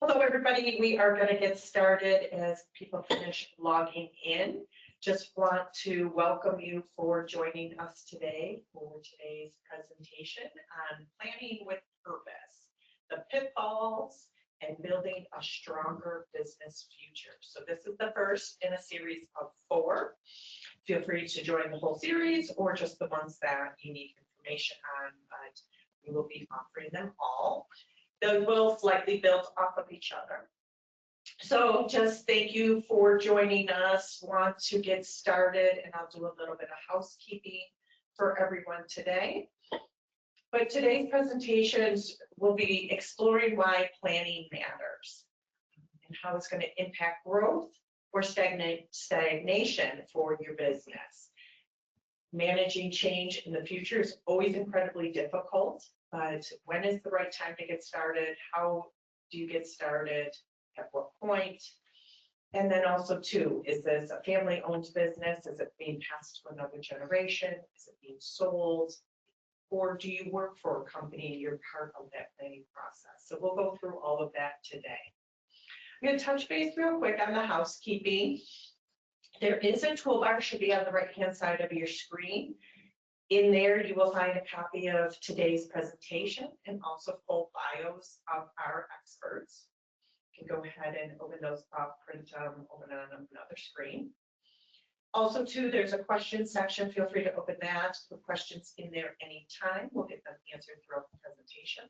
Hello, everybody. We are going to get started as people finish logging in. Just want to welcome you for joining us today for today's presentation on planning with purpose, the pitfalls and building a stronger business future. So this is the first in a series of 4. Feel free to join the whole series or just the ones that you need information on, but we will be offering them all. They will slightly build off of each other. So just thank you for joining us. Want to get started, and I'll do a little bit of housekeeping for everyone today. But today's presentations will be exploring why planning matters and how it's going to impact growth or stagnation for your business. Managing change in the future is always incredibly difficult, but when is the right time to get started? How do you get started? At what point? And then also too, is this a family-owned business? Is it being passed to another generation? Is it being sold? Or do you work for a company and you're part of that planning process? So we'll go through all of that today. I'm going to touch base real quick on the housekeeping. There is a toolbar, should be on the right-hand side of your screen. In there, you will find a copy of today's presentation and also full bios of our experts. You can go ahead and open those up, print them, open it on another screen. Also, too, there's a question section. Feel free to open that. Put questions in there anytime. We'll get them answered throughout the presentation.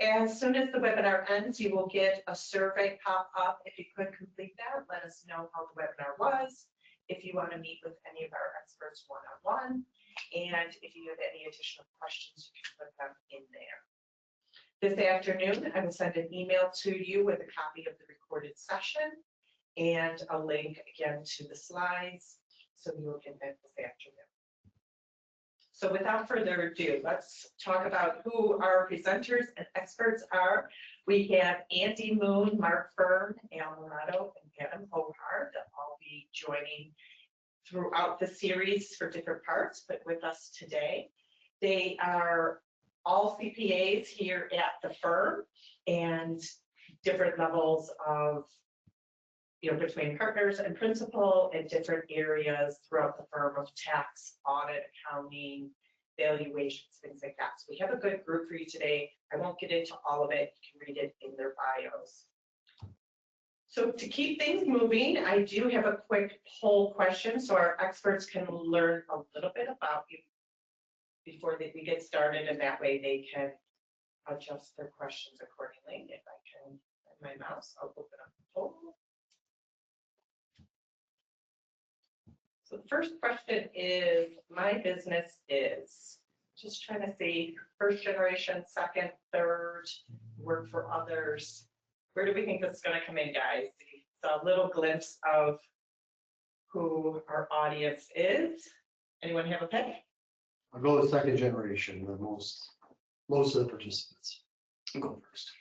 As soon as the webinar ends, you will get a survey pop up. If you could complete that, let us know how the webinar was. If you want to meet with any of our experts one-on-one, and if you have any additional questions, you can put them in there. This afternoon, I will send an email to you with a copy of the recorded session and a link again to the slides, so you will get that this afternoon. So without further ado, let's talk about who our presenters and experts are. We have Andy Moon, Mark Firm, Al Morato, and Adam Ohar that all be joining throughout the series for different parts, but with us today. They are all CPAs here at the firm and different levels of, between partners and principal in different areas throughout the firm of tax, audit, accounting, valuations, things like that. So we have a good group for you today. I won't get into all of it. You can read it in their bios. So to keep things moving, I do have a quick poll question so our experts can learn a little bit about you before we get started, and that way they can adjust their questions accordingly. If I can find my mouse, I'll open up the poll. So the first question is, my business is, just trying to see, first generation, second, third, work for others. Where do we think this is going to come in, guys? It's a little glimpse of who our audience is. Anyone have a pick? I'll go with second generation, the most of the participants. I'll go first.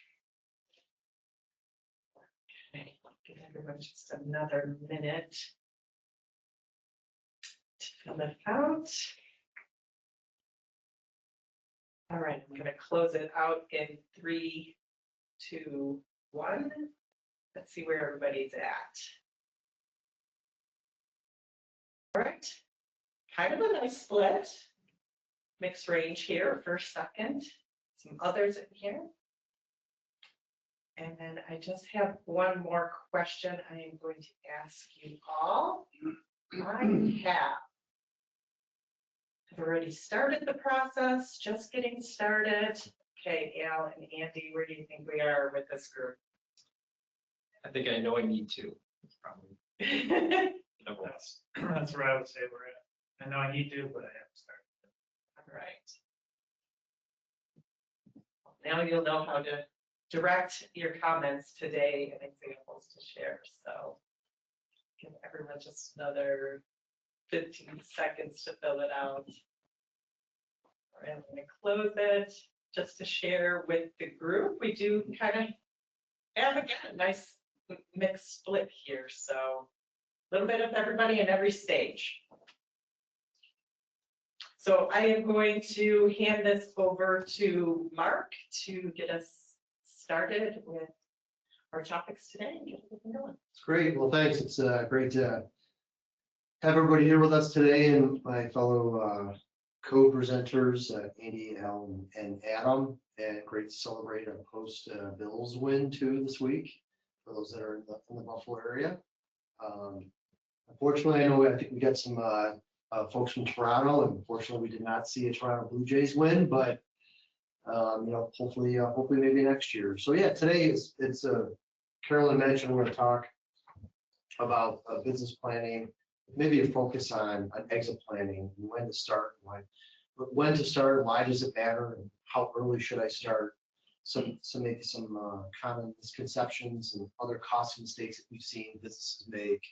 Okay, give everyone just another minute to fill it out. All right, I'm going to close it out in 3, 2, 1. Let's see where everybody's at. All right, kind of a nice split. Mixed range here, first, second, some others in here. And then I just have one more question I am going to ask you all. I have already started the process, just getting started. Okay, Al and Andy, where do you think we are with this group? I think I know I need to. Probably. That's where I would say we're at. I know I need to, but I have to start. All right. Now you'll know how to direct your comments today and examples to share. So give everyone just another 15 seconds to fill it out. All right, I'm going to close it just to share with the group. We do kind of have, again, a nice mixed split here. So a little bit of everybody in every stage. So I am going to hand this over to Mark to get us started with our topics today and get everything going. It's great. Well, thanks. It's great to have everybody here with us today and my fellow co-presenters, Andy, Al, and Adam. And great to celebrate a post Bills win too this week for those that are in the Buffalo area. Unfortunately, I think we got some folks from Toronto, and unfortunately, we did not see a Toronto Blue Jays win, but hopefully maybe next year. So yeah, today it's Carolyn mentioned we're going to talk about business planning, maybe a focus on exit planning, when to start, when to start, why does it matter, and how early should I start? Maybe some common misconceptions and other costly mistakes that we've seen businesses make.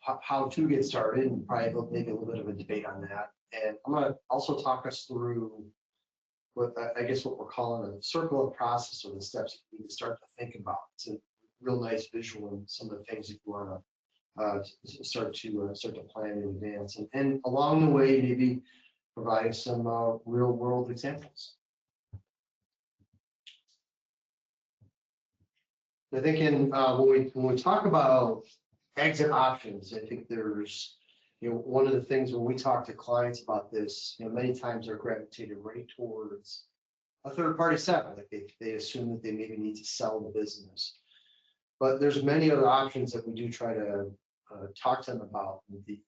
How to get started, and probably maybe a little bit of a debate on that. And I'm going to also talk us through what we're calling a circle of process, or the steps that you need to start to think about. It's a real nice visual and some of the things that you want to start to plan in advance, and along the way maybe provide some real world examples. I think when we talk about exit options, I think there's one of the things when we talk to clients about this, many times they're gravitated right towards a third party seller. Like they assume that they maybe need to sell the business. But there's many other options that we do try to talk to them about.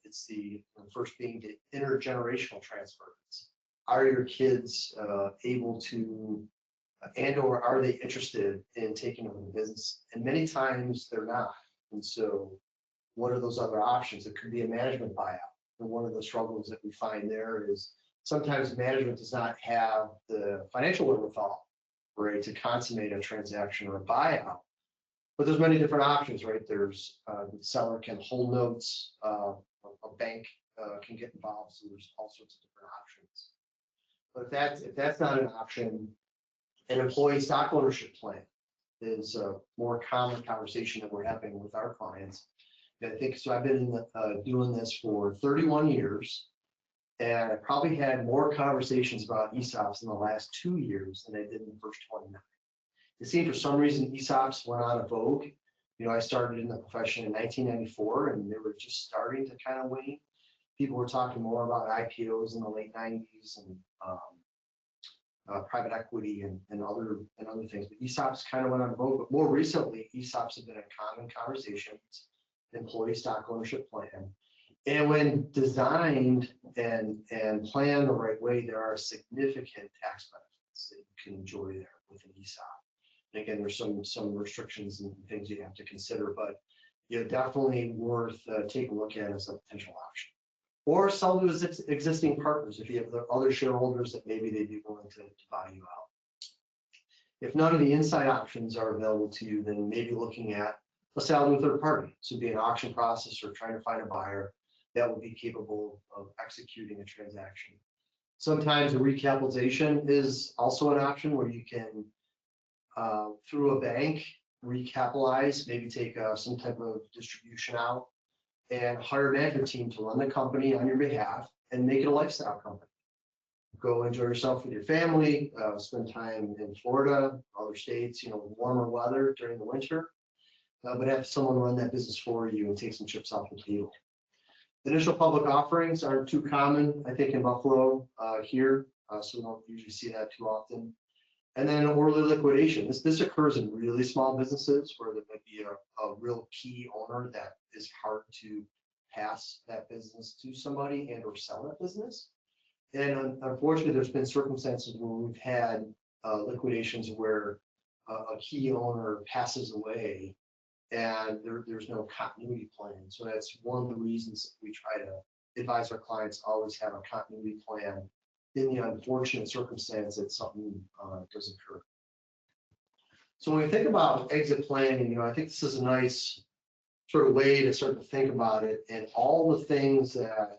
It's the first being the intergenerational transference. Are your kids able to, and or are they interested in taking over the business? And many times they're not. And so what are those other options? It could be a management buyout. And one of the struggles that we find there is sometimes management does not have the financial wherewithal, right, to consummate a transaction or a buyout. But there's many different options, right? There's the seller can hold notes, a bank can get involved, so there's all sorts of different options. But if that's not an option, an employee stock ownership plan is a more common conversation that we're having with our clients. I think so. I've been doing this for 31 years, and I probably had more conversations about ESOPs in the last 2 years than I did in the first 29. It seemed for some reason ESOPs went out of vogue. I started in the profession in 1994, and they were just starting to kind of wane. People were talking more about IPOs in the late 90s and private equity and other things. But ESOPs kind of went out of vogue. But more recently, ESOPs have been a common conversation. Employee stock ownership plan, and when designed and planned the right way, there are significant tax benefits that you can enjoy there with an ESOP. And again, there's some restrictions and things you have to consider, but definitely worth taking a look at as a potential option. Or sell to existing partners if you have the other shareholders that maybe they'd be willing to buy you out. If none of the inside options are available to you, then maybe looking at a sale to a third party. So it'd be an auction process or trying to find a buyer that would be capable of executing a transaction. Sometimes a recapitalization is also an option where you can, through a bank, recapitalize, maybe take some type of distribution out and hire a management team to run the company on your behalf and make it a lifestyle company. Go enjoy yourself with your family, spend time in Florida, other states, warmer weather during the winter. But have someone run that business for you and take some chips off the table. Initial public offerings aren't too common, I think, in Buffalo here, so we don't usually see that too often. And then early liquidation. This occurs in really small businesses where there might be a real key owner that is hard to pass that business to somebody and or sell that business. And unfortunately, there's been circumstances where we've had liquidations where a key owner passes away and there's no continuity plan. So that's one of the reasons that we try to advise our clients always have a continuity plan in the unfortunate circumstance that something does occur. So when we think about exit planning, I think this is a nice sort of way to start to think about it and all the things that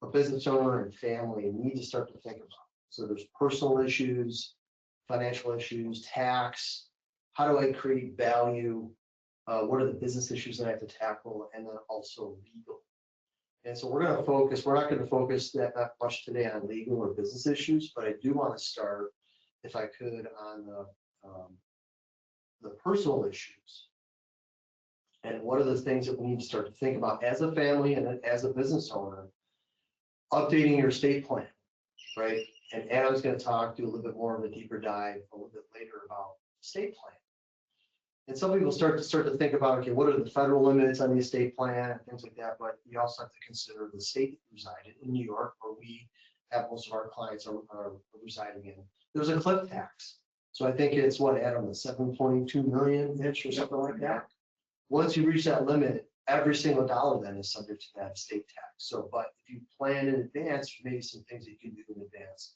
a business owner and family need to start to think about. So there's personal issues, financial issues, tax, how do I create value? What are the business issues that I have to tackle, and then also legal. And so we're not going to focus that much today on legal or business issues, but I do want to start, if I could, on the personal issues. And what are the things that we need to start to think about as a family and as a business owner, updating your estate plan, right? And Adam's going to do a little bit more of a deeper dive a little bit later about estate plan. And some people start to think about, okay, what are the federal limits on the estate plan and things like that, but you also have to consider the state that you reside in New York, where we have most of our clients are residing in. There's a cliff tax. So I think it's what, Adam, 7.2 million-ish or something like that. Once you reach that limit, every single dollar then is subject to that estate tax. So, but if you plan in advance, maybe some things that you can do in advance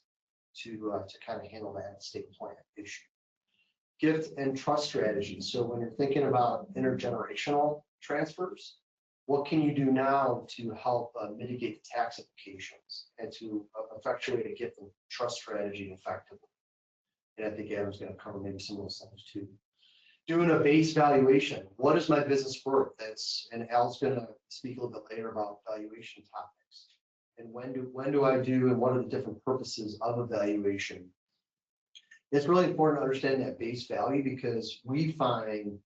to kind of handle that estate plan issue. Gift and trust strategies. So when you're thinking about intergenerational transfers, what can you do now to help mitigate the tax implications and to effectuate a gift and trust strategy effectively? And I think Adam's going to cover maybe some of those things too. Doing a base valuation. What is my business worth? And Al's going to speak a little bit later about valuation topics. And when do I do, and what are the different purposes of a valuation? It's really important to understand that base value, because we find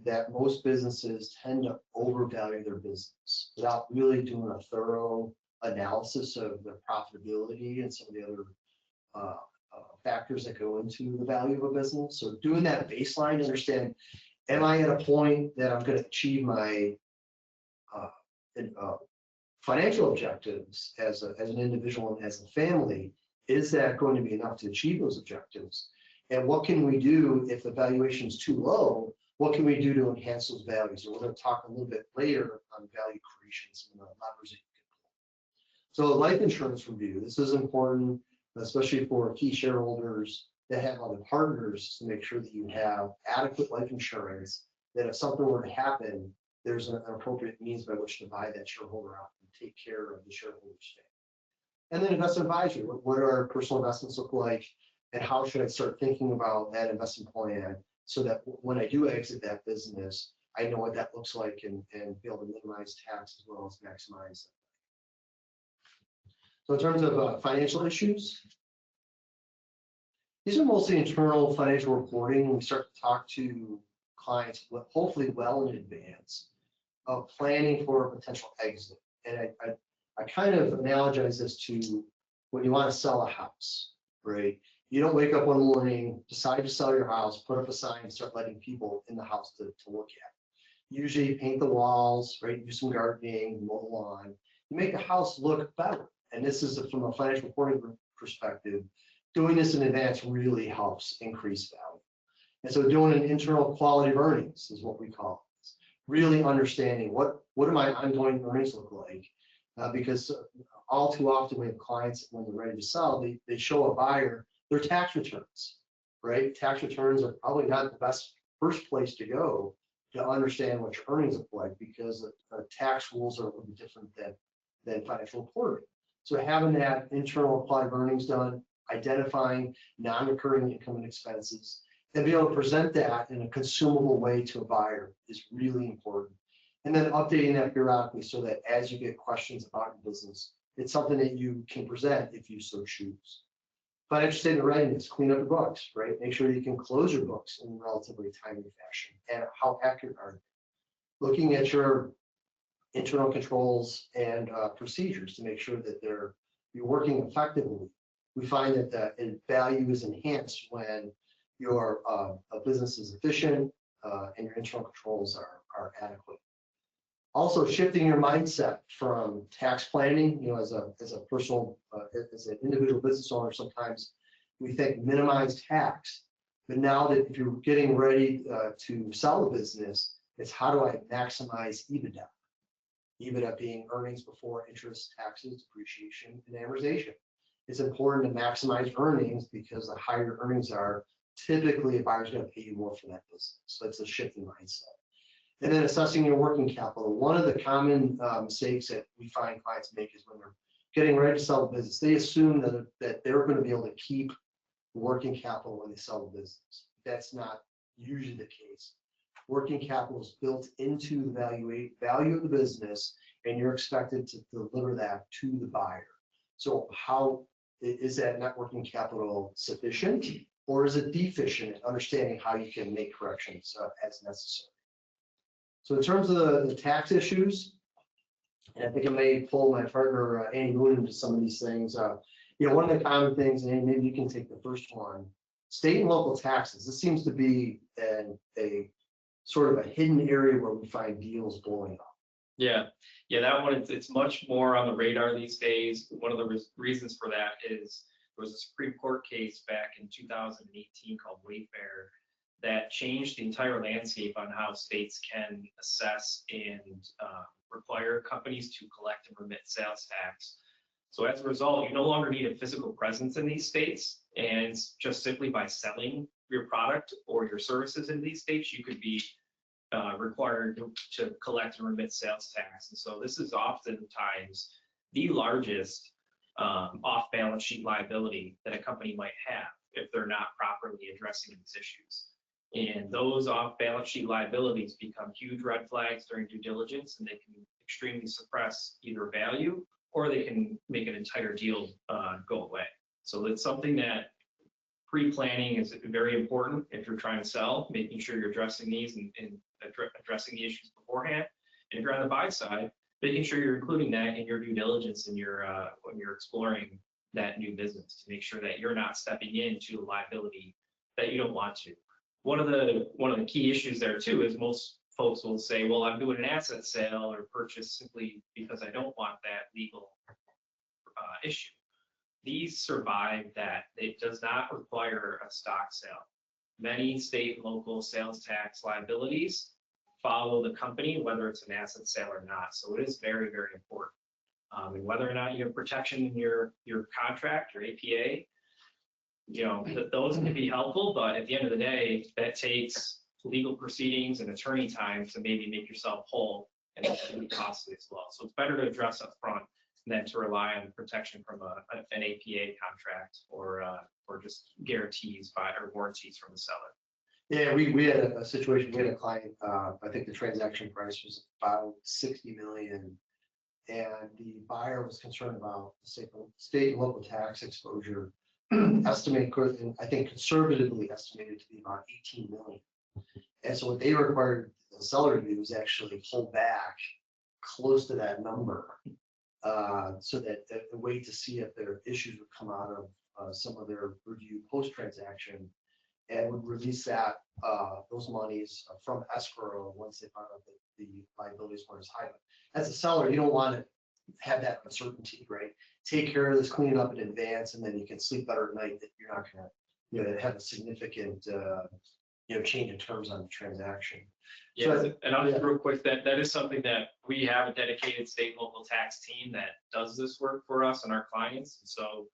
that most businesses tend to overvalue their business without really doing a thorough analysis of their profitability and some of the other factors that go into the value of a business. So doing that baseline to understand, am I at a point that I'm going to achieve my financial objectives as an individual and as a family? Is that going to be enough to achieve those objectives? And what can we do if the valuation is too low? What can we do to enhance those values? And we're going to talk a little bit later on value creation, some of the levers that you can pull. So life insurance review, this is important, especially for key shareholders that have other partners, to make sure that you have adequate life insurance, that if something were to happen, there's an appropriate means by which to buy that shareholder out and take care of the shareholder's family. And then investment advisory, what do our personal investments look like, and how should I start thinking about that investment plan so that when I do exit that business, I know what that looks like and be able to minimize tax as well as maximize. So in terms of financial issues, these are mostly internal financial reporting. We start to talk to clients, hopefully well in advance, of planning for a potential exit. And I kind of analogize this to when you want to sell a house, right? You don't wake up one morning, decide to sell your house, put up a sign, and start letting people in the house to look at it. Usually you paint the walls, right? Do some gardening, mow the lawn. You make the house look better. And this is from a financial reporting perspective. Doing this in advance really helps increase value. And so doing an internal quality of earnings is what we call this. Really understanding what do my ongoing earnings look like? Because all too often we have clients, when they're ready to sell, they show a buyer their tax returns, right? Tax returns are probably not the best first place to go to understand what your earnings look like, because tax rules are a little bit different than financial reporting. So having that internal quality of earnings done, identifying non-recurring income and expenses, and be able to present that in a consumable way to a buyer is really important. And then updating that periodically so that as you get questions about your business, it's something that you can present if you so choose. Financial statement readiness, clean up your books, right? Make sure you can close your books in a relatively timely fashion. And how accurate are they? Looking at your internal controls and procedures to make sure that you're working effectively. We find that the value is enhanced when your business is efficient and your internal controls are adequate. Also, shifting your mindset from tax planning, as a personal, as an individual business owner, sometimes we think minimize tax. But now that if you're getting ready to sell a business, it's how do I maximize EBITDA? EBITDA being earnings before interest, taxes, depreciation, and amortization. It's important to maximize earnings, because the higher earnings are, typically a buyer's going to pay you more for that business. So it's a shifting mindset. And then assessing your working capital. One of the common mistakes that we find clients make is when they're getting ready to sell a business, they assume that they're going to be able to keep working capital when they sell the business. That's not usually the case. Working capital is built into the value of the business, and you're expected to deliver that to the buyer. So how is that net working capital sufficient? Or is it deficient in understanding how you can make corrections as necessary? So in terms of the tax issues, and I think I may pull my partner, Andy Moon, into some of these things. One of the common things, and maybe you can take the first one, state and local taxes. This seems to be a sort of a hidden area where we find deals blowing up. Yeah, that one, it's much more on the radar these days. One of the reasons for that is there was a Supreme Court case back in 2018 called Wayfair that changed the entire landscape on how states can assess and require companies to collect and remit sales tax. So as a result, you no longer need a physical presence in these states, and just simply by selling your product or your services in these states, you could be required to collect and remit sales tax. And so this is oftentimes the largest off-balance sheet liability that a company might have if they're not properly addressing these issues. And those off-balance sheet liabilities become huge red flags during due diligence, and they can extremely suppress either value or they can make an entire deal go away. So it's something that pre-planning is very important if you're trying to sell, making sure you're addressing these and addressing the issues beforehand. And if you're on the buy side, making sure you're including that in your due diligence and when you're exploring that new business to make sure that you're not stepping into a liability that you don't want to. One of the key issues there too is most folks will say, well, I'm doing an asset sale or purchase simply because I don't want that legal issue. These survive that. It does not require a stock sale. Many state and local sales tax liabilities follow the company, whether it's an asset sale or not. So it is very, very important. And whether or not you have protection in your contract, your APA, those can be helpful, but at the end of the day, that takes legal proceedings and attorney time to maybe make yourself whole, and that can be costly as well. So it's better to address up front than to rely on protection from an APA contract or just guarantees or warranties from the seller. Yeah, we had a situation, we had a client, I think the transaction price was about 60 million. And the buyer was concerned about the state and local tax exposure, I think conservatively estimated to be about 18 million. And so what they required the seller to do is actually pull back close to that number, so that the wait to see if their issues would come out of some of their review post-transaction, and would release that those monies from escrow once they found out that the liabilities weren't as high. But as a seller, you don't want to have that uncertainty, right? Take care of this, clean it up in advance, and then you can sleep better at night that you're not going to have a significant change in terms on the transaction. Yeah, So, and I'll just real quick, that is something that we have a dedicated state and local tax team that does this work for us and our clients. So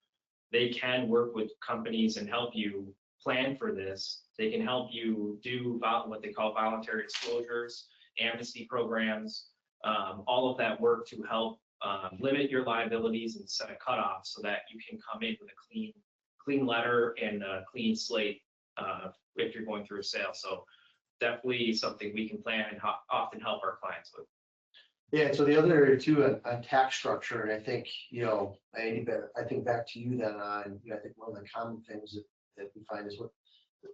they can work with companies and help you plan for this. They can help you do what they call voluntary disclosures, amnesty programs, all of that work to help limit your liabilities and set a cutoff so that you can come in with a clean letter and a clean slate if you're going through a sale. So definitely something we can plan and often help our clients with. Yeah, so the other area too on tax structure, and I think I think back to you then on I think one of the common things that we find is what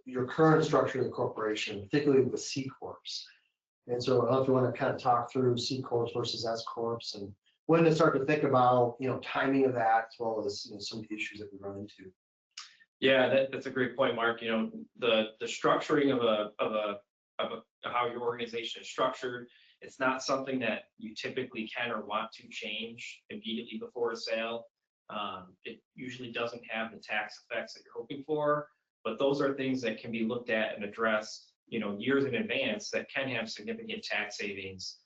your current structure of the corporation, particularly with C corps. And so I don't know if you want to kind of talk through C corps versus S corps and when to start to think about timing of that, as well as some of the issues that we run into. Yeah, that's a great point, Mark. The structuring of how your organization is structured, it's not something that you typically can or want to change immediately before a sale. It usually doesn't have the tax effects that you're hoping for, but those are things that can be looked at and addressed, years in advance that can have significant tax savings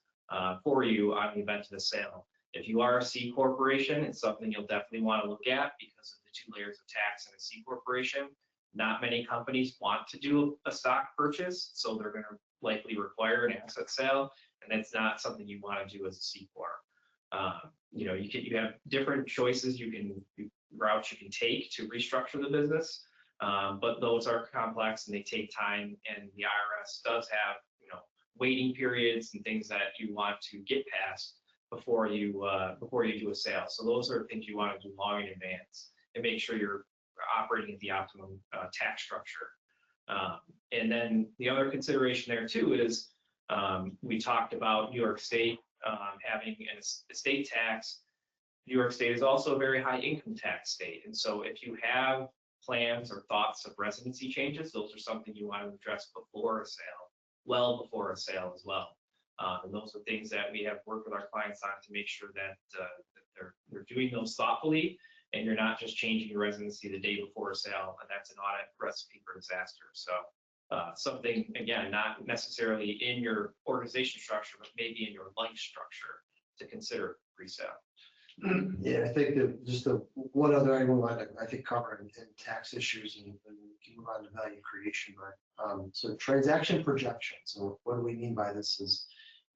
for you on the event of the sale. If you are a C corporation, it's something you'll definitely want to look at because of the 2 layers of tax in a C corporation. Not many companies want to do a stock purchase, so they're going to likely require an asset sale, and that's not something you want to do as a C corp. You have different choices routes you can take to restructure the business, but those are complex and they take time, and the IRS does have waiting periods and things that you want to get past before you do a sale. So those are things you want to do long in advance and make sure you're operating at the optimum tax structure. And then the other consideration there too is we talked about New York State having an estate tax. New York State is also a very high income tax state. And so if you have plans or thoughts of residency changes, those are something you want to address before a sale, well before a sale as well. And those are things that we have worked with our clients on to make sure that, that they're doing those thoughtfully, and you're not just changing your residency the day before a sale, and that's an audit recipe for disaster. So something, again, not necessarily in your organization structure, but maybe in your life structure to consider pre-sale. Yeah, I think that just the one other item we want to, I think, cover in tax issues, and we can move on to value creation, but so transaction projections. So what do we mean by this is,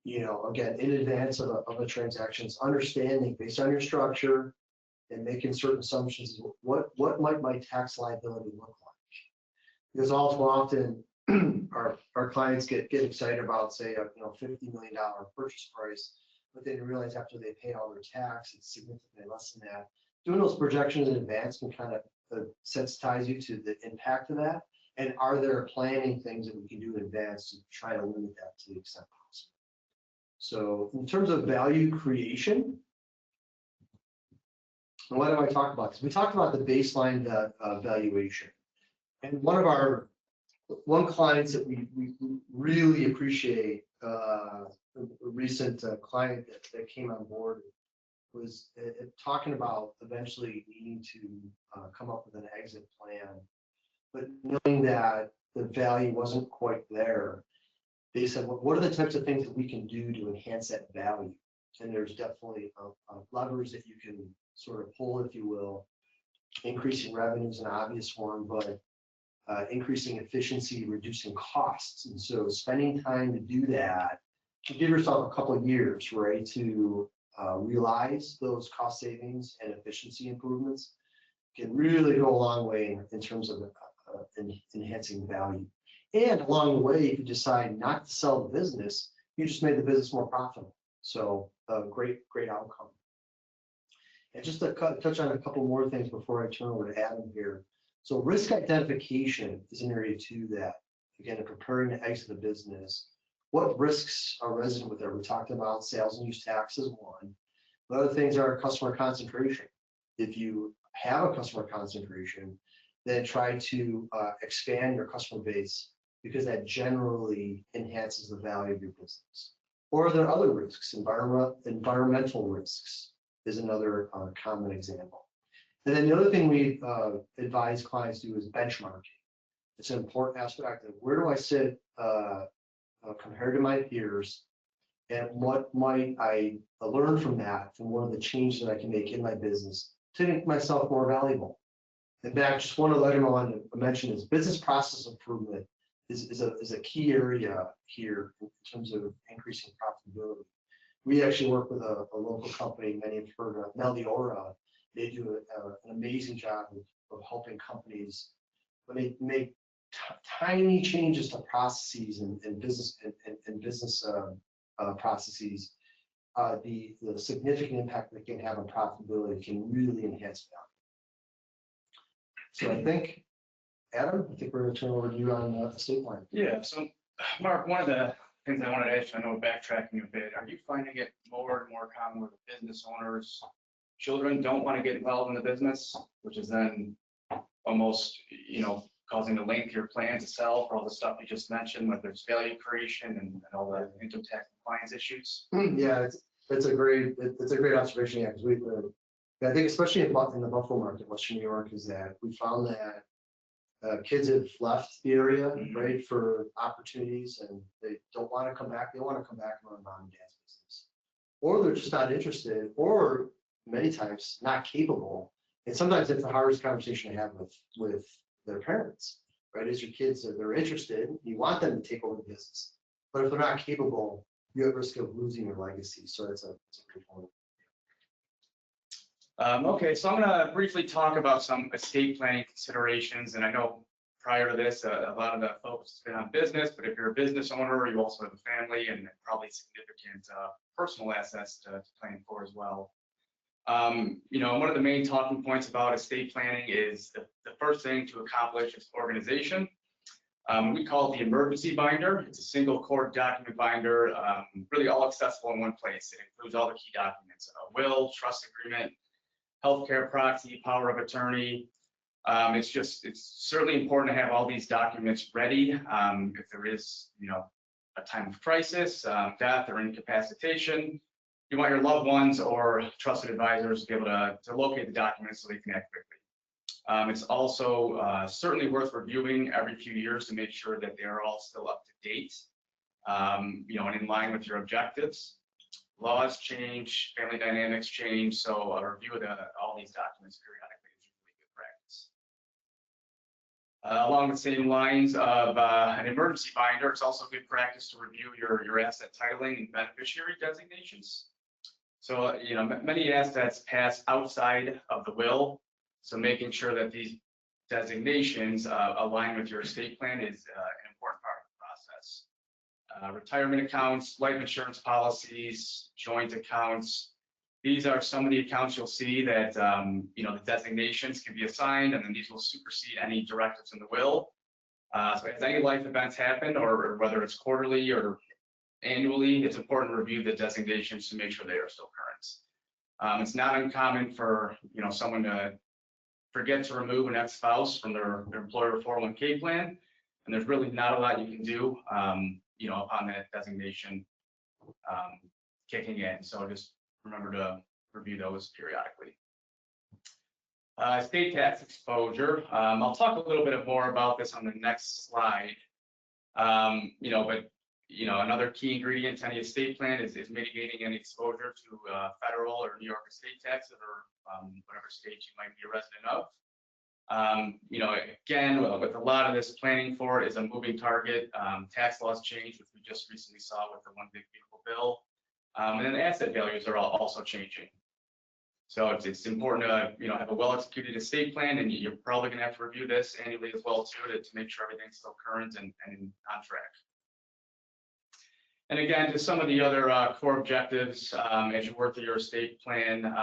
you know, again, in advance of a transaction, understanding based on your structure and making certain assumptions, what might my tax liability look like? Because all too often our clients get excited about, say, a $50 million purchase price, but then you realize after they pay all their tax, it's significantly less than that. Doing those projections in advance can kind of sensitize you to the impact of that. And are there planning things that we can do in advance to try to limit that to the extent possible? So in terms of value creation, and what do I talk about? Because we talked about the baseline valuation. And one clients that we really appreciate, a recent client that came on board was talking about eventually needing to come up with an exit plan, but knowing that the value wasn't quite there, they said, well, what are the types of things that we can do to enhance that value? And there's definitely levers that you can sort of pull, if you will. Increasing revenue is an obvious one, but increasing efficiency, reducing costs. And so spending time to do that, to give yourself a couple of years, right, to realize those cost savings and efficiency improvements can really go a long way in terms of enhancing value. And along the way, if you decide not to sell the business, you just made the business more profitable. So great outcome. And just to touch on a couple more things before I turn over to Adam here. So risk identification is an area too that, again, in preparing to exit the business, what risks are resident with there? We talked about sales and use tax is one. The other things are customer concentration. If you have a customer concentration, then try to expand your customer base, because that generally enhances the value of your business. Or are there other risks? Environmental risks is another common example. And then the other thing we advise clients do is benchmarking. It's an important aspect of where do I sit compared to my peers, and what might I learn from that, from one of the changes that I can make in my business to make myself more valuable. In fact, just one other item I wanted to mention is business process improvement is a key area here in terms of increasing profitability. We actually work with a local company, many have heard of, Meliora. They do an amazing job of helping companies when they make tiny changes to processes and business processes. The significant impact that can have on profitability can really enhance value. So I think, Adam, we're going to turn over to you on the estate plan. Yeah, so Mark, one of the things I wanted to ask you, I know backtracking a bit, are you finding it more and more common with the business owners, children don't want to get involved in the business, which is then almost, causing a lengthier plan to sell for all the stuff you just mentioned, whether it's value creation and all the income tax compliance issues? Yeah, it's a great observation. Yeah, because I think especially in the Buffalo market, Western New York, is that we found that kids have left the area, right, for opportunities, and they don't want to come back. They want to come back and run mom and dad's business, or they're just not interested, or many times not capable. And sometimes it's the hardest conversation to have with their parents, right? As your kids, they're interested, you want them to take over the business, but if they're not capable, you're at risk of losing your legacy. So it's a good point. Okay, so I'm going to briefly talk about some estate planning considerations. And I know prior to this, a lot of the focus has been on business, but if you're a business owner, you also have a family and probably significant personal assets to plan for as well. One of the main talking points about estate planning is the first thing to accomplish is organization. We call it the emergency binder. It's a single core document binder, really all accessible in one place. It includes all the key documents: a will, trust agreement, healthcare proxy, power of attorney. It's certainly important to have all these documents ready if there is, a time of crisis, death, or incapacitation. You want your loved ones or trusted advisors to be able to locate the documents so they can act quickly. It's also certainly worth reviewing every few years to make sure that they are all still up to date, and in line with your objectives. Laws change, family dynamics change, so a review of all these documents periodically is really good practice. Along the same lines of an emergency binder, it's also good practice to review your asset titling and beneficiary designations. So, many assets pass outside of the will, so making sure that these designations align with your estate plan is an important part of the process. Retirement accounts, life insurance policies, joint accounts. These are some of the accounts you'll see that, the designations can be assigned, and then these will supersede any directives in the will. So as any life events happen, or whether it's quarterly or annually, it's important to review the designations to make sure they are still current. It's not uncommon for, someone to forget to remove an ex-spouse from their employer 401k plan, and there's really not a lot you can do, upon that designation kicking in. So just remember to review those periodically. Estate tax exposure. I'll talk a little bit more about this on the next slide. Another key ingredient to any estate plan is mitigating any exposure to federal or New York estate taxes or whatever state you might be a resident of. Again, with a lot of this planning for it is a moving target. Tax laws change, which we just recently saw with the One Big Beautiful Bill. And then asset values are also changing. So it's important to have a well-executed estate plan, and you're probably going to have to review this annually as well too to make sure everything's still current and on track. And again, to some of the other core objectives as you work through your estate plan,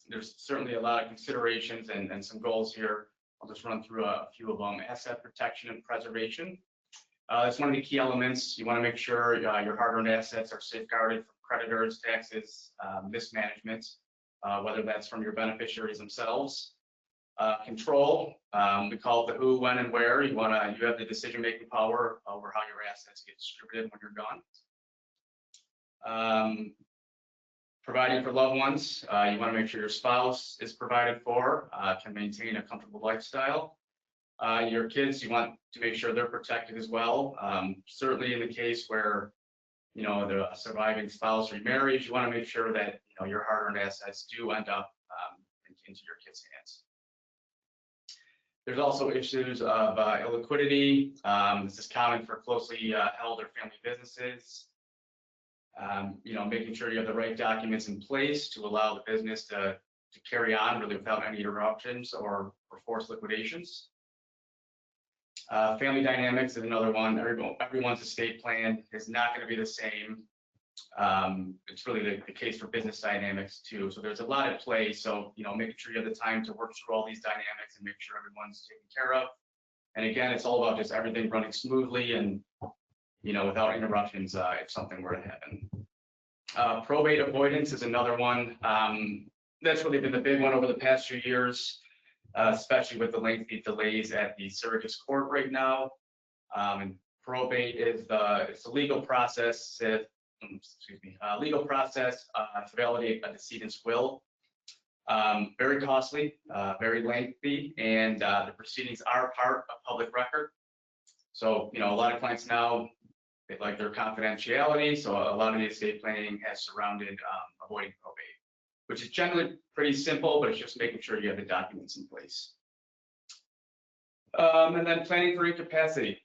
there's certainly a lot of considerations and some goals here. I'll just run through a few of them. Asset protection and preservation. That's one of the key elements. You want to make sure your hard-earned assets are safeguarded from creditors, taxes, mismanagement, whether that's from your beneficiaries themselves. Control. We call it the who, when, and where. You have the decision-making power over how your assets get distributed when you're gone. Providing for loved ones. You want to make sure your spouse is provided for, can maintain a comfortable lifestyle. Your kids, you want to make sure they're protected as well. Certainly in the case where, the surviving spouse remarries, you want to make sure that, your hard-earned assets do end up into your kids' hands. There's also issues of illiquidity. This is common for closely held or family businesses. Making sure you have the right documents in place to allow the business to carry on really without any interruptions or forced liquidations. Family dynamics is another one. Everyone's estate plan is not going to be the same. It's really the case for business dynamics too. So there's a lot at play. So, making sure you have the time to work through all these dynamics and make sure everyone's taken care of. And again, it's all about just everything running smoothly and, without interruptions if something were to happen. Probate avoidance is another one. That's really been the big one over the past few years, especially with the lengthy delays at the surrogate's court right now. And probate is it's a legal process to validate a decedent's will. Very costly, very lengthy, and the proceedings are part of public record. So, a lot of clients now, they like their confidentiality. So a lot of the estate planning has surrounded avoiding probate, which is generally pretty simple, but it's just making sure you have the documents in place. And then planning for incapacity.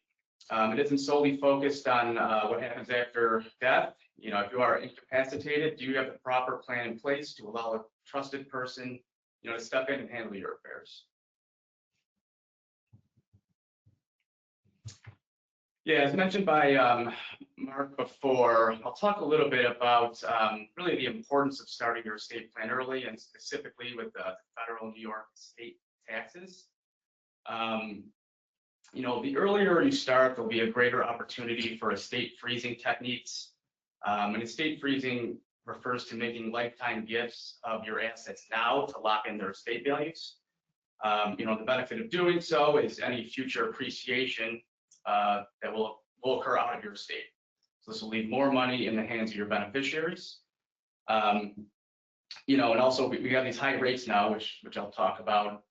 It isn't solely focused on what happens after death. If you are incapacitated, do you have the proper plan in place to allow a trusted person, to step in and handle your affairs? Yeah, as mentioned by Mark before, I'll talk a little bit about really the importance of starting your estate plan early, and specifically with the federal New York state taxes. You know, the earlier you start, there'll be a greater opportunity for estate freezing techniques. And estate freezing refers to making lifetime gifts of your assets now to lock in their estate values. You know, the benefit of doing so is any future appreciation that will occur out of your estate. So this will leave more money in the hands of your beneficiaries. You know, and also we have these high rates now, which I'll talk about.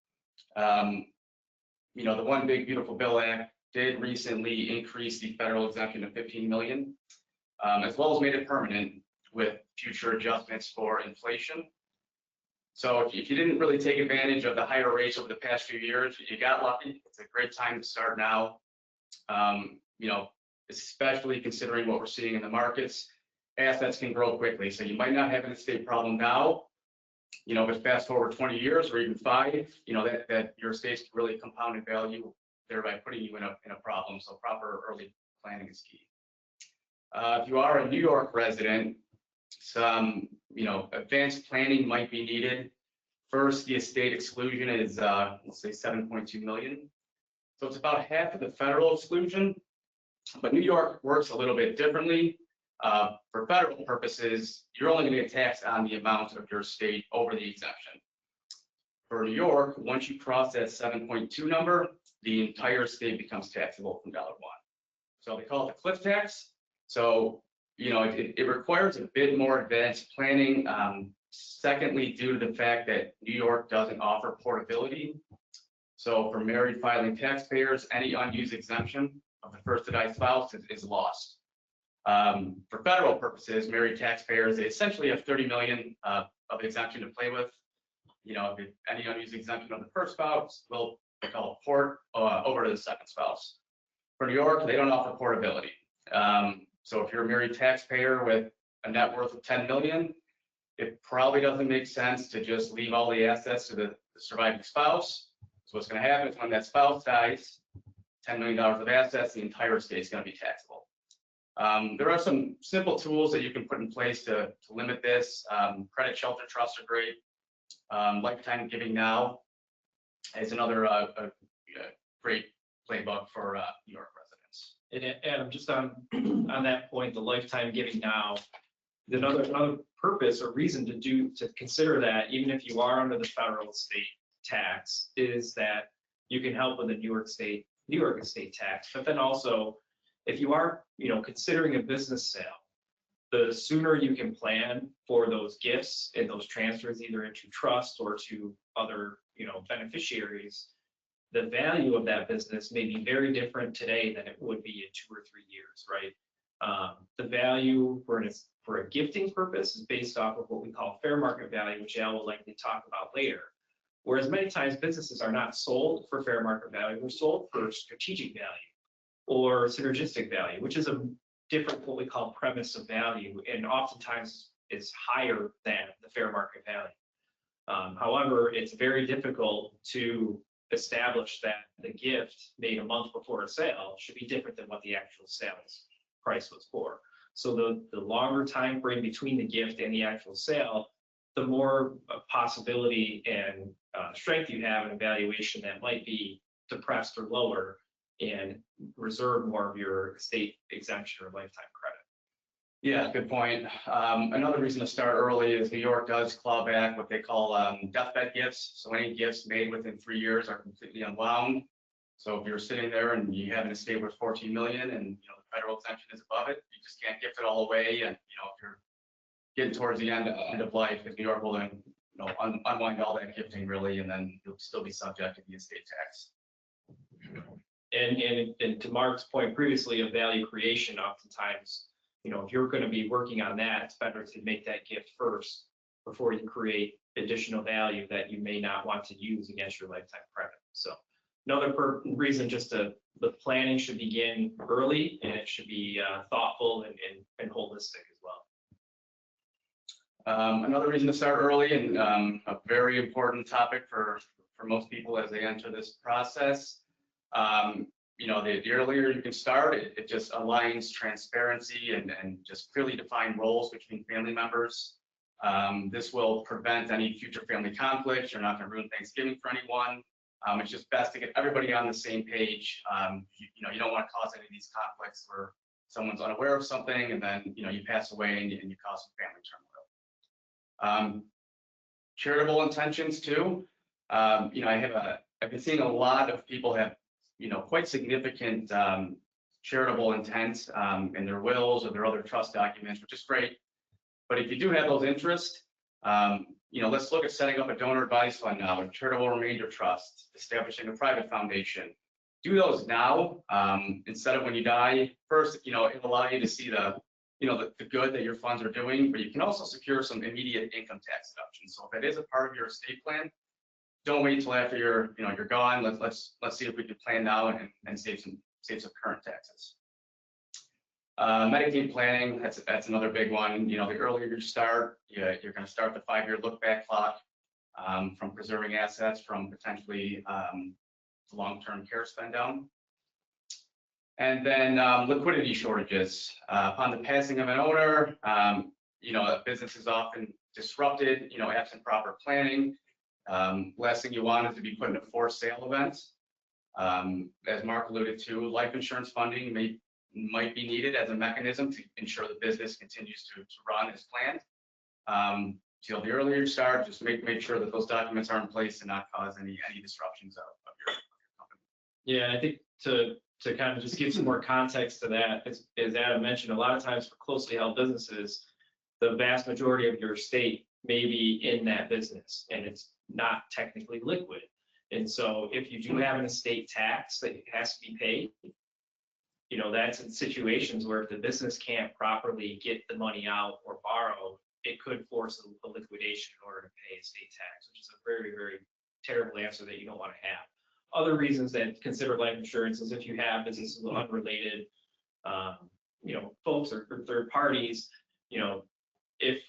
You know, the One Big Beautiful Bill Act did recently increase the federal exemption to 15 million, as well as made it permanent with future adjustments for inflation. So if you didn't really take advantage of the higher rates over the past few years, you got lucky. It's a great time to start now. You know, especially considering what we're seeing in the markets, assets can grow quickly. So you might not have an estate problem now, you know, but fast forward 20 years or even 5, you know, that your estate's really compounded value, thereby putting you in a problem. So proper early planning is key. If you are a New York resident, some, you know, advanced planning might be needed. First, the estate exclusion is, let's say 7.2 million. So it's about half of the federal exclusion, but New York works a little bit differently. For federal purposes, you're only going to get taxed on the amount of your estate over the exemption. For New York, once you cross that 7.2 number, the entire estate becomes taxable from $1. So they call it the cliff tax. So, you know, it requires a bit more advanced planning. Secondly, due to the fact that New York doesn't offer portability. So for married filing taxpayers, any unused exemption of the first to die spouse is lost. For federal purposes, married taxpayers, they essentially have 30 million of exemption to play with. You know, if any unused exemption of the first spouse will, they call it port over to the second spouse. For New York, they don't offer portability. So if you're a married taxpayer with a net worth of 10 million, it probably doesn't make sense to just leave all the assets to the surviving spouse. So what's going to happen is when that spouse dies, $10 million of assets, the entire estate is going to be taxable. There are some simple tools that you can put in place to limit this. Credit shelter trusts are great. Lifetime Giving Now is another great playbook for New York residents. And Adam, just on that point, the Lifetime Giving Now, another purpose or reason to consider that, even if you are under the federal estate tax, is that you can help with the New York estate tax. But then also, if you are, you know, considering a business sale, the sooner you can plan for those gifts and those transfers either into trust or to other, you know, beneficiaries, the value of that business may be very different today than it would be in 2 or 3 years, right? The value for a gifting purpose is based off of what we call fair market value, which Al will likely talk about later. Whereas many times businesses are not sold for fair market value, they're sold for strategic value or synergistic value, which is a different what we call premise of value, and oftentimes is higher than the fair market value. However, it's very difficult to establish that the gift made a month before a sale should be different than what the actual sales price was for. So the longer time frame between the gift and the actual sale, the more possibility and strength you have in a valuation that might be depressed or lower and reserve more of your estate exemption or lifetime credit. Yeah, good point. Another reason to start early is New York does claw back what they call deathbed gifts. So any gifts made within 3 years are completely unwound. So if you're sitting there and you have an estate worth 14 million and, you know, the federal exemption is above it, you just can't gift it all away. And, you know, if you're getting towards the end of life, if New York will then, you know, unwind all that gifting really, and then you'll still be subject to the estate tax. And to Mark's point previously of value creation, oftentimes, you know, if you're going to be working on that, it's better to make that gift first before you create additional value that you may not want to use against your lifetime credit. So another reason the planning should begin early, and it should be thoughtful and holistic as well. Another reason to start early, and a very important topic for most people as they enter this process, the earlier you can start, it just aligns transparency and just clearly define roles between family members. This will prevent any future family conflicts. You're not going to ruin Thanksgiving for anyone. It's just best to get everybody on the same page. You don't want to cause any of these conflicts where someone's unaware of something and then, you pass away and you cause some family turmoil. Charitable intentions too. I've been seeing a lot of people have, quite significant charitable intent in their wills or their other trust documents, which is great. But if you do have those interests, let's look at setting up a donor advised fund now, a charitable remainder trust, establishing a private foundation. Do those now instead of when you die. First, it'll allow you to see the good that your funds are doing, but you can also secure some immediate income tax deductions. So if it is a part of your estate plan, don't wait till after you're gone. Let's see if we can plan now and save some current taxes. Medicaid planning, that's another big one. The earlier you start, you're going to start the 5-year look back clock from preserving assets from potentially long-term care spend down. And then liquidity shortages. Upon the passing of an owner, a business is often disrupted, absent proper planning. Last thing you want is to be put in a forced sale event. As Mark alluded to, life insurance funding might be needed as a mechanism to ensure the business continues to run as planned. So the earlier you start, just make sure that those documents are in place and not cause any disruptions of your company. Yeah, I think to kind of just give some more context to that, as Adam mentioned, a lot of times for closely held businesses, the vast majority of your estate may be in that business and it's not technically liquid. And so if you do have an estate tax that has to be paid, that's in situations where if the business can't properly get the money out or borrow, it could force a liquidation in order to pay estate tax, which is a very, very terrible answer that you don't want to have. Other reasons that consider life insurance is if you have businesses with unrelated, folks or third parties, if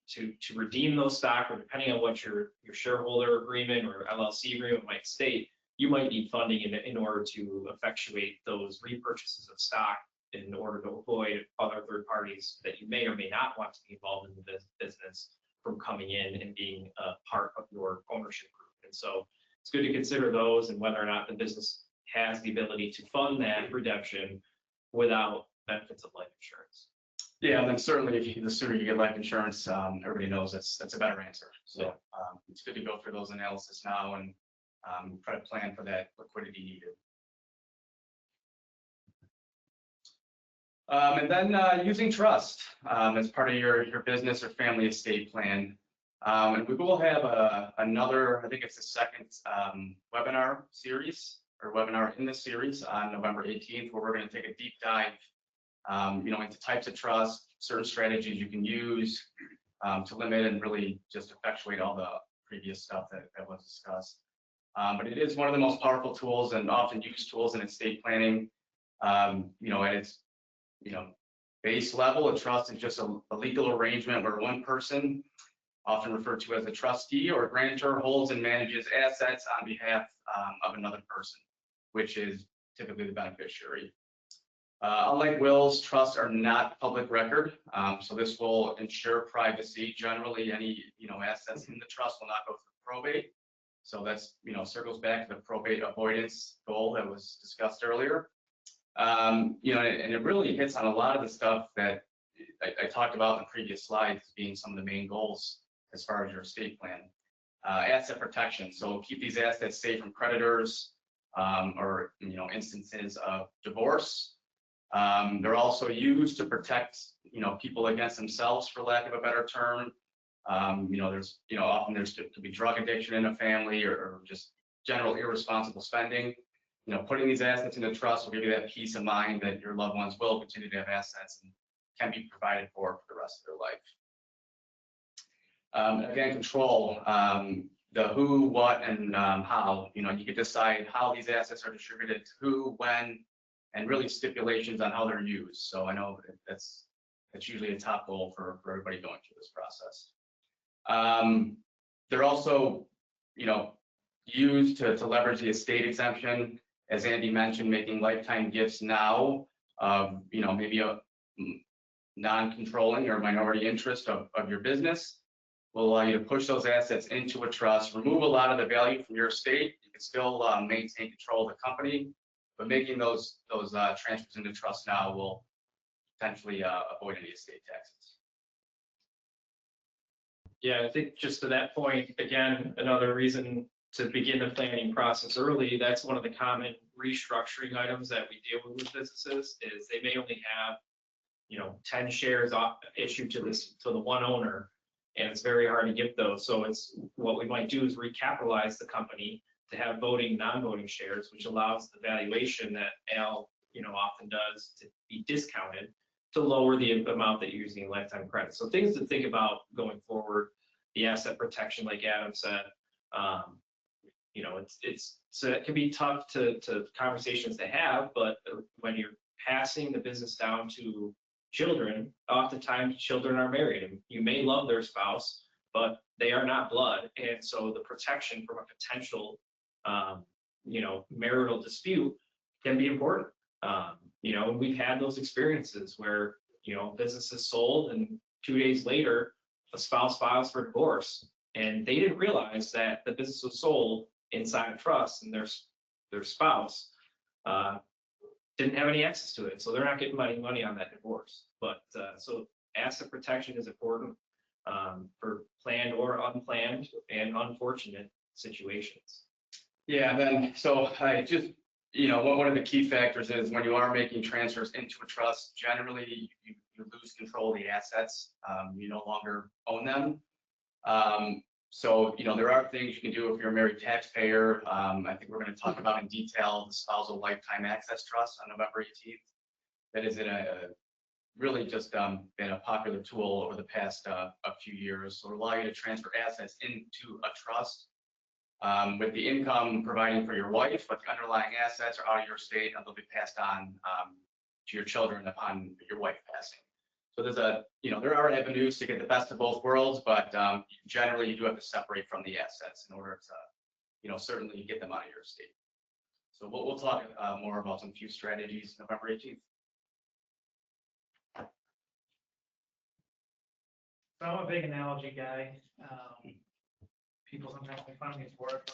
to redeem those stock, or depending on what your shareholder agreement or LLC agreement might state, you might need funding in order to effectuate those repurchases of stock in order to avoid other third parties that you may or may not want to be involved in the business from coming in and being a part of your ownership group. And so it's good to consider those and whether or not the business has the ability to fund that redemption without benefits of life insurance. Yeah, and then certainly the sooner you get life insurance, everybody knows that's a better answer. So it's good to go through those analysis now and try to plan for that liquidity needed. And then using trust as part of your business or family estate plan. And we will have another, I think it's the second webinar series or webinar in this series on November 18th, where we're going to take a deep dive into types of trust, certain strategies you can use to limit and really just effectuate all the previous stuff that was discussed. But it is one of the most powerful tools and often used tools in estate planning. At its base level, a trust is just a legal arrangement where one person, often referred to as a trustee or grantor, holds and manages assets on behalf of another person, which is typically the beneficiary. Unlike wills, trusts are not public record, so this will ensure privacy. Generally, any assets in the trust will not go through probate. So that's circles back to the probate avoidance goal that was discussed earlier. And it really hits on a lot of the stuff that I talked about in the previous slides as being some of the main goals as far as your estate plan. Asset protection, so keep these assets safe from creditors or instances of divorce. They're also used to protect people against themselves, for lack of a better term. There's often could be drug addiction in a family or just general irresponsible spending. Putting these assets into trust will give you that peace of mind that your loved ones will continue to have assets and can be provided for the rest of their life. Again, control, the who, what, and how. You can decide how these assets are distributed to who, when, and really stipulations on how they're used. So I know that's usually a top goal for everybody going through this process. They're also, used to leverage the estate exemption. as Andy mentioned, making lifetime gifts now of, maybe a non-controlling or minority interest of your business will allow you to push those assets into a trust, remove a lot of the value from your estate. You can still maintain control of the company, but making those transfers into trust now will potentially avoid any estate taxes. Yeah, I think just to that point, again, another reason to begin the planning process early, that's one of the common restructuring items that we deal with businesses, is they may only have, 10 shares issued to the one owner, and it's very hard to get those. So it's, what we might do is recapitalize the company to have voting, non-voting shares, which allows the valuation that Al, often does to be discounted to lower the amount that you're using in lifetime credit. So things to think about going forward, the asset protection, like Adam said, so it can be tough to conversations to have, but when you're passing the business down to children, oftentimes children are married, and you may love their spouse, but they are not blood. And so the protection from a potential, marital dispute can be important. And we've had those experiences where, business is sold and 2 days later, a spouse files for divorce, and they didn't realize that the business was sold inside a trust, and their spouse didn't have any access to it, so they're not getting money on that divorce. But so asset protection is important for planned or unplanned and unfortunate situations. Yeah, then, so I just, one of the key factors is when you are making transfers into a trust, generally you lose control of the assets. You no longer own them. So, there are things you can do if you're a married taxpayer. I think we're going to talk about in detail the spousal lifetime access trust on November 18th. That is really just been a popular tool over the past a few years. So it'll allow you to transfer assets into a trust with the income providing for your wife, but the underlying assets are out of your estate and they'll be passed on to your children upon your wife passing. So there's there are avenues to get the best of both worlds, but generally you do have to separate from the assets in order to, certainly get them out of your estate. So we'll talk more about some few strategies November 18th. So I'm a big analogy guy. People sometimes make fun of me for it,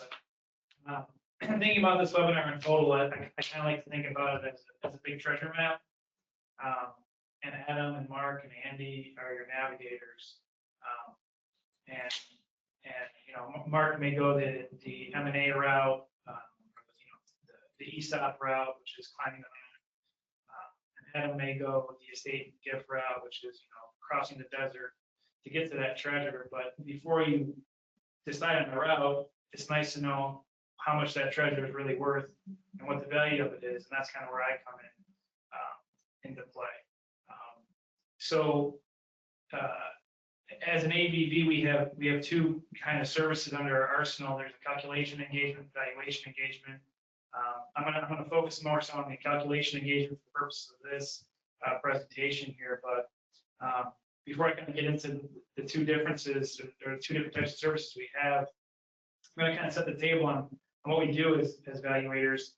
but thinking about this webinar in total, I kind of like to think about it as a big treasure map. And Adam and Mark and Andy are your navigators. Mark may go the M&A route, the ESOP route, which is climbing the mountain. And Adam may go the estate gift route, which is crossing the desert to get to that treasure. But before you decide on the route, it's nice to know how much that treasure is really worth and what the value of it is, and that's kind of where I come into play. So as an ABV, we have two kind of services under our arsenal. There's a calculation engagement, valuation engagement. I'm gonna focus more so on the calculation engagement for the purposes of this presentation here. But before I kind of get into the two differences or two different types of services we have, I'm gonna kind of set the table on what we do as evaluators.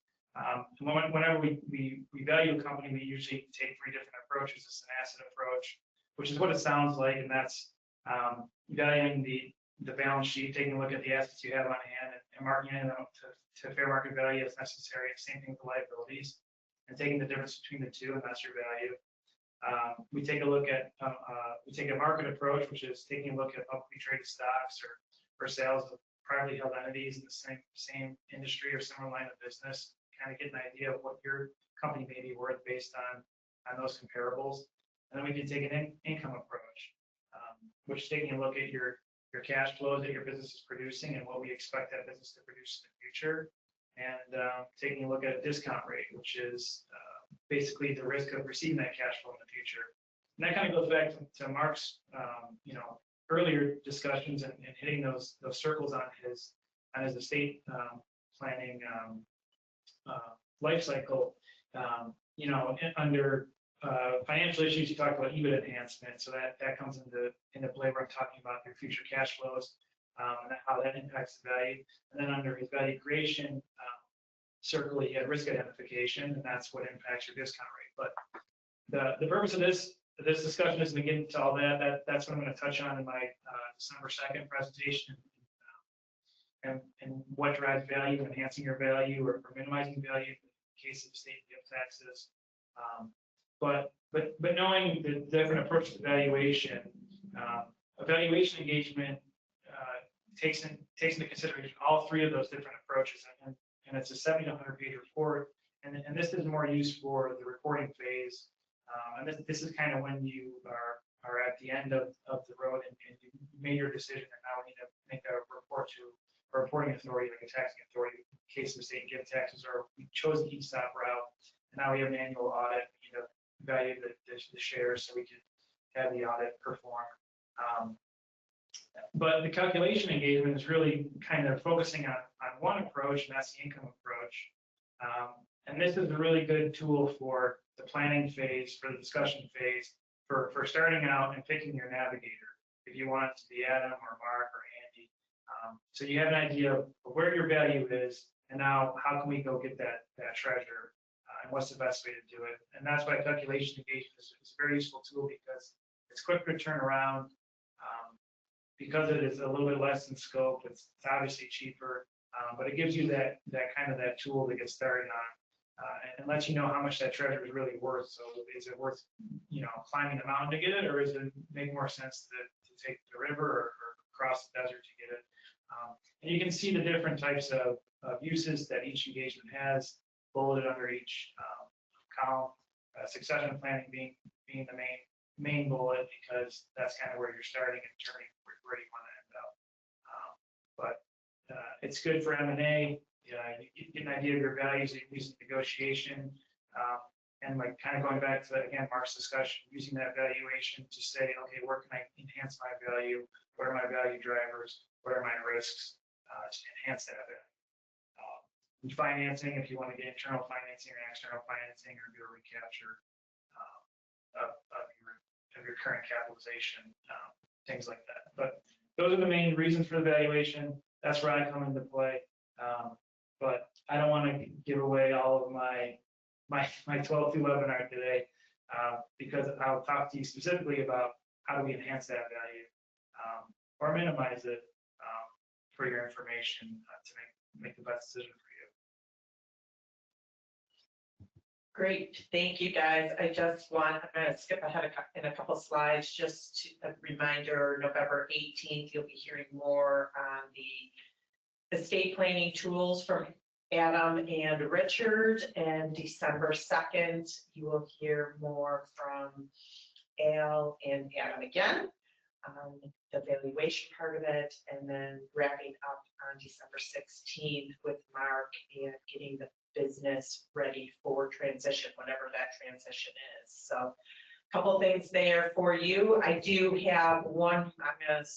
Whenever we value a company, we usually take three different approaches. It's an asset approach, which is what it sounds like, and that's evaluating the balance sheet, taking a look at the assets you have on hand and marking it out to fair market value as necessary. Same thing with the liabilities, and taking the difference between the two, and that's your value. We take a look at we take a market approach, which is taking a look at publicly traded stocks or sales of privately held entities in the same industry or similar line of business. Kind of get an idea of what your company may be worth based on those comparables. And then we can take an income approach, which is taking a look at your cash flows that your business is producing and what we expect that business to produce in the future. And taking a look at a discount rate, which is basically the risk of receiving that cash flow in the future. And that kind of goes back to Mark's earlier discussions and hitting those circles on his estate planning life cycle. Under financial issues, you talk about EBIT enhancement, so that comes into play where I'm talking about your future cash flows and how that impacts the value. And then under his value creation circle, you had risk identification, and that's what impacts your discount rate. But the purpose of this discussion isn't to get into all that. That's what I'm going to touch on in my December 2nd presentation, and what drives value, enhancing your value or minimizing value in the case of state gift taxes. But knowing the different approaches to valuation, evaluation engagement takes into consideration all three of those different approaches, and it's a 70 to 100 page report, and this is more used for the reporting phase, and this is kind of when you are at the end of the road and you made your decision, and now we need to make a report to a reporting authority, like a taxing authority, in the case of state gift taxes, or we chose the ESOP route, and now we have an annual audit, we need to value the shares so we can have the audit perform. But the calculation engagement is really kind of focusing on one approach, and that's the income approach. And this is a really good tool for the planning phase, for the discussion phase, for starting out and picking your navigator, if you want it to be Adam or Mark or Andy. So you have an idea of where your value is, and now how can we go get that treasure, and what's the best way to do it. And that's why calculation engagement is a very useful tool, because it's quick to turn around. Because it is a little bit less in scope, it's obviously cheaper, but it gives you that tool to get started on, and lets you know how much that treasure is really worth. So is it worth, climbing the mountain to get it, or is it make more sense to take the river or cross the desert to get it? And you can see the different types of uses that each engagement has, bulleted under each column. Succession planning being the main bullet, because that's kind of where you're starting and turning where you want to end up. But it's good for M&A. You get an idea of your values using negotiation, and like kind of going back to, again, Mark's discussion, using that valuation to say, okay, where can I enhance my value? What are my value drivers? What are my risks to enhance that value? And financing, if you want to get internal financing or external financing, or do a recapture of your current capitalization, things like that. But those are the main reasons for the valuation. That's where I come into play. But I don't want to give away all of my 12-2 webinar today, because I'll talk to you specifically about how do we enhance that value, or minimize it, for your information, to make the best decision for you. Great, thank you guys. I'm going to skip ahead in a couple slides, just to a reminder, November 18th, you'll be hearing more on the estate planning tools from Adam and Richard, and December 2nd, you will hear more from Al and Adam again, the valuation part of it, and then wrapping up on December 16th with Mark and getting the business ready for transition, whatever that transition is. So a couple things there for you. I do have one, I'm going to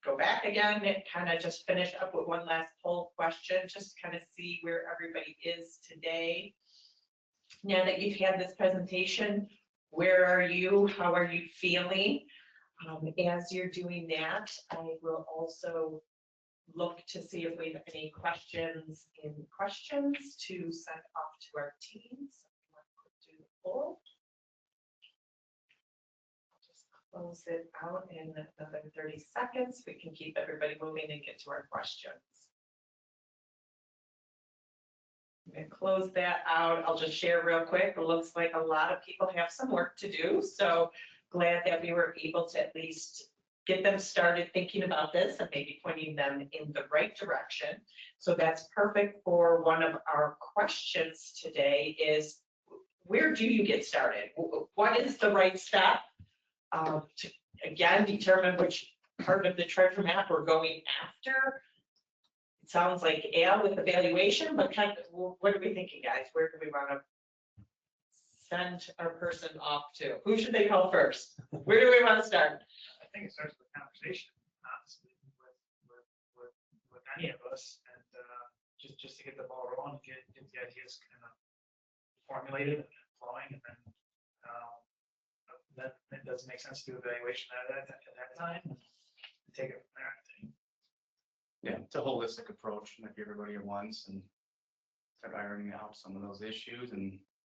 go back again and kind of just finish up with one last poll question, just to kind of see where everybody is today. Now that you've had this presentation, where are you? How are you feeling? As you're doing that, I will also look to see if we have any questions to send off to our teams. Do the poll. Just close it out in another 30 seconds. We can keep everybody moving and get to our questions. I'm going to close that out. I'll just share real quick. It looks like a lot of people have some work to do, so glad that we were able to at least get them started thinking about this and maybe pointing them in the right direction. So that's perfect for one of our questions today is, where do you get started? What is the right step to, again, determine which part of the treasure map we're going after? It sounds like Al with the valuation, but kind of, what are we thinking, guys? Where do we want to send our person off to? Who should they call first? Where do we want to start? I think it starts with a conversation, honestly, with any of us, and just to get the ball rolling, get the ideas kind of formulated and flowing, and then it doesn't make sense to do evaluation at that time, and take it from there, I think. Yeah, it's a holistic approach, like everybody at once, and start ironing out some of those issues,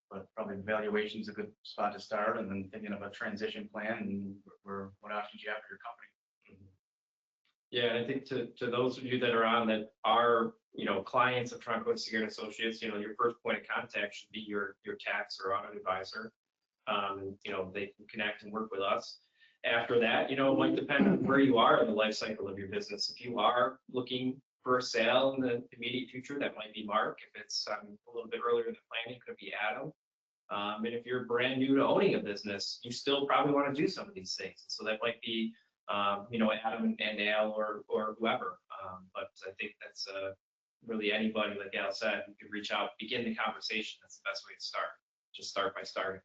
but probably valuation is a good spot to start, and then thinking of a transition plan and what options you have for your company. Yeah, and I think to those of you that are on that are, clients of Tronco Security Associates, your first point of contact should be your tax or audit advisor. They can connect and work with us. After that, it might depend on where you are in the life cycle of your business. If you are looking for a sale in the immediate future, that might be Mark. If it's a little bit earlier in the planning, it could be Adam. And if you're brand new to owning a business, you still probably want to do some of these things. So that might be, Adam and Al or whoever. But I think that's really anybody, like Al said, you could reach out, begin the conversation. That's the best way to start. Just start by starting.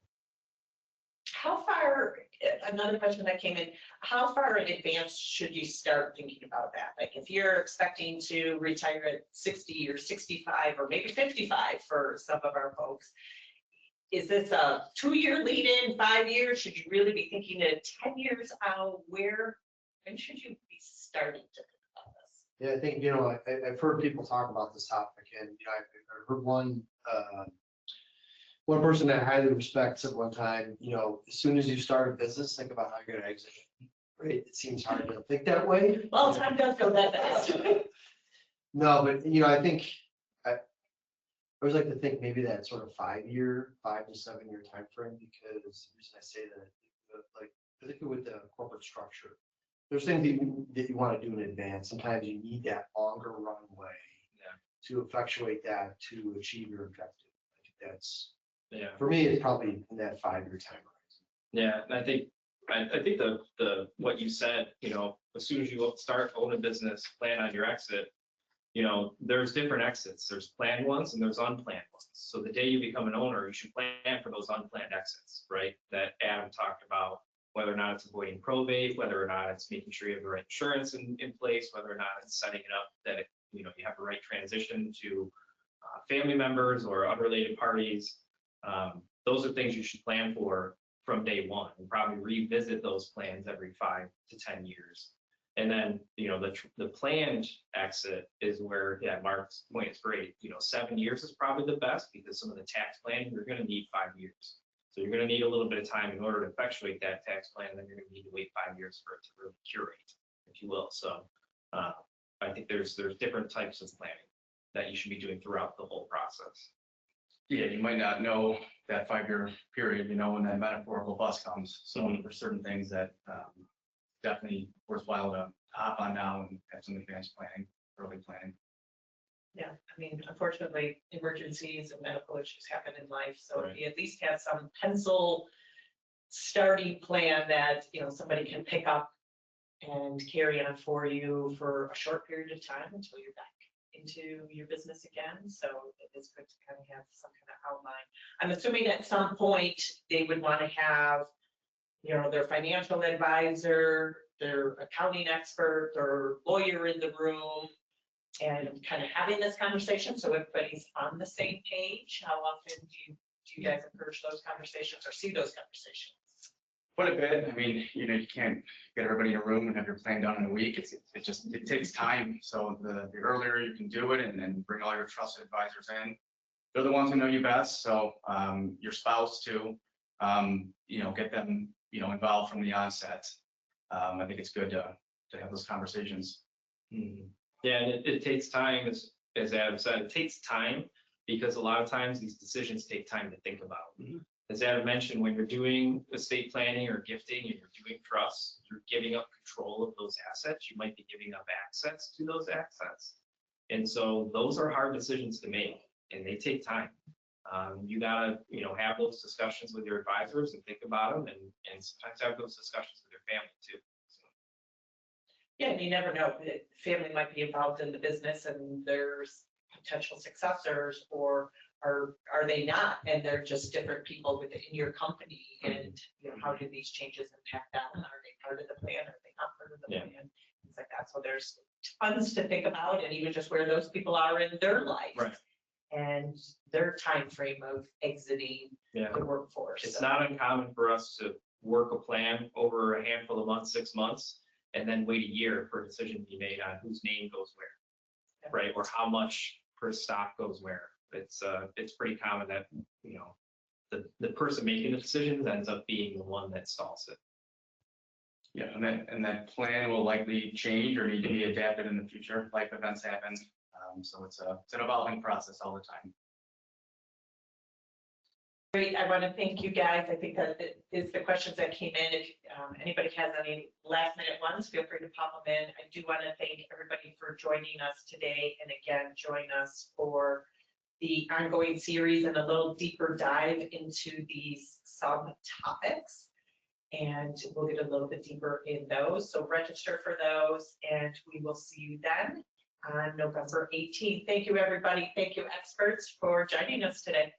How far, another question that came in, how far in advance should you start thinking about that? Like if you're expecting to retire at 60 or 65 or maybe 55 for some of our folks, is this a 2-year lead in, 5 years? Should you really be thinking at 10 years out? When should you be starting to think about this? Yeah, I think, I've heard people talk about this topic, and, I heard one person that I highly respect said one time, as soon as you start a business, think about how you're gonna exit it. Right? It seems hard to think that way. Well, time does go that fast. No, but, I think, I always like to think maybe that sort of 5 to 7 year timeframe, because the reason I say that, like, particularly with the corporate structure, there's things that you want to do in advance. Sometimes you need that longer runway to effectuate that to achieve your objective. I think that's, for me, it's probably in that 5 year time horizon. Yeah, and I think the what you said, as soon as you start own a business, plan on your exit, there's different exits. There's planned ones and there's unplanned ones. So the day you become an owner, you should plan for those unplanned exits, right? That Adam talked about, whether or not it's avoiding probate, whether or not it's making sure you have the right insurance in place, whether or not it's setting it up that you have the right transition to family members or unrelated parties. Those are things you should plan for from day one, and probably revisit those plans every 5 to 10 years. And then, the planned exit is where, Mark's point is great. 7 years is probably the best, because some of the tax planning, you're going to need 5 years. So you're going to need a little bit of time in order to effectuate that tax plan. Then you're going to need to wait 5 years for it to really curate, if you will. So I think there's different types of planning that you should be doing throughout the whole process. Yeah, you might not know that 5 year period, when that metaphorical bus comes. So there's certain things that definitely worthwhile to hop on now and have some advanced planning, early planning. Yeah, unfortunately, emergencies and medical issues happen in life, so if you at least have some pencil starting plan that, somebody can pick up and carry on for you for a short period of time until you're back into your business again. So it is good to kind of have some kind of outline. I'm assuming at some point they would want to have, their financial advisor, their accounting expert, or lawyer in the room, and kind of having this conversation so everybody's on the same page. How often do you guys encourage those conversations or see those conversations? Quite a bit. You can't get everybody in a room and have your plan done in a week. It takes time. So the earlier you can do it and bring all your trusted advisors in, they're the ones who know you best. So your spouse too, get them, involved from the onset. I think it's good to have those conversations. Mm-hmm. Yeah, and it takes time, as Adam said, it takes time, because a lot of times these decisions take time to think about. Mm-hmm. As Adam mentioned, when you're doing estate planning or gifting and you're doing trusts, you're giving up control of those assets. You might be giving up access to those assets. And so those are hard decisions to make, and they take time. You gotta, have those discussions with your advisors and think about them, and sometimes have those discussions with your family too. Yeah, and you never know, the family might be involved in the business and there's potential successors, or are they not? And they're just different people within your company, and how do these changes impact them? Are they part of the plan? Are they not part of the plan? Things like that. So there's tons to think about, and even just where those people are in their life. Right. And their time frame of exiting the workforce. It's not uncommon for us to work a plan over a handful of months, 6 months, and then wait a year for a decision to be made on whose name goes where, right? Or how much per stock goes where. it's pretty common that, you know, the person making the decisions ends up being the one that stalls it. Yeah, and that plan will likely change or need to be adapted in the future. Life events happen. So it's an evolving process all the time. Great, I want to thank you guys. I think that is the questions that came in. If anybody has any last minute ones, feel free to pop them in. I do want to thank everybody for joining us today. And again, join us for the ongoing series and a little deeper dive into these subtopics. And we'll get a little bit deeper in those. So register for those and we will see you then on November 18th. Thank you, everybody. Thank you, experts, for joining us today.